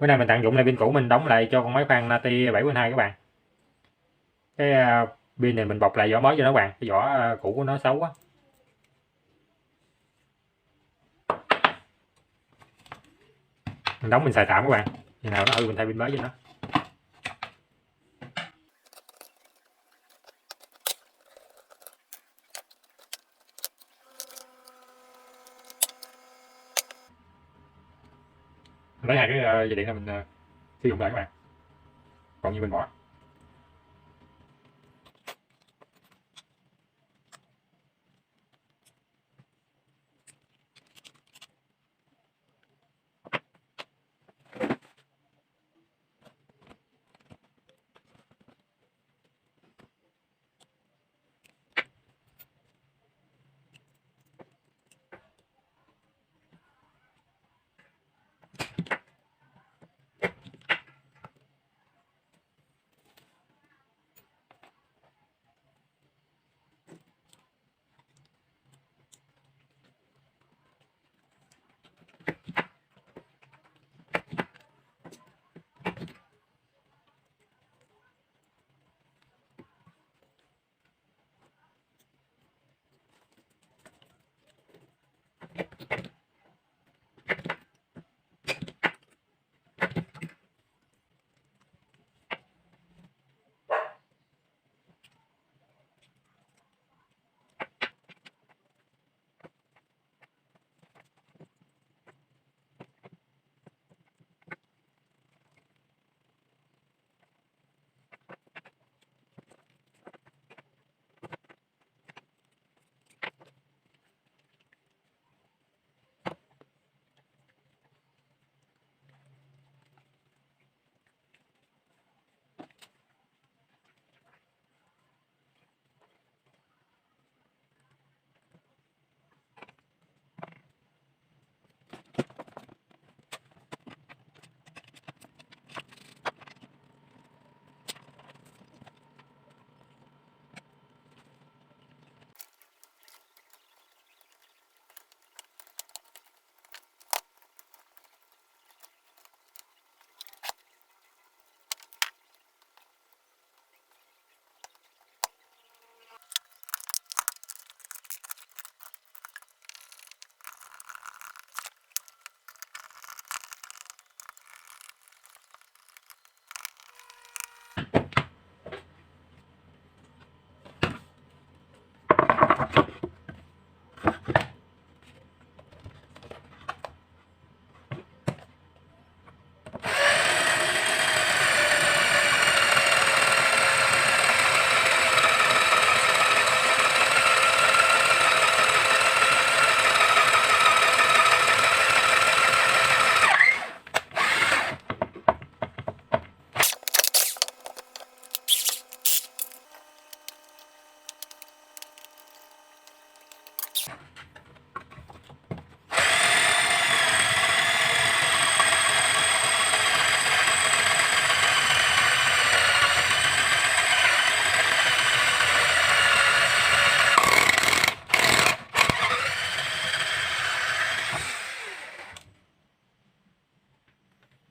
Bữa nay mình tận dụng lại pin cũ mình đóng lại cho con máy khoan Nati 7.2 các bạn. Cái pin này mình bọc lại vỏ mới cho nó các bạn, cái vỏ cũ của nó xấu quá. Mình đóng mình xài tạm các bạn. Khi nào nó hư mình thay pin mới cho nó. Mình lấy hai cái dây điện này mình sử dụng lại các bạn. Còn như mình bỏ.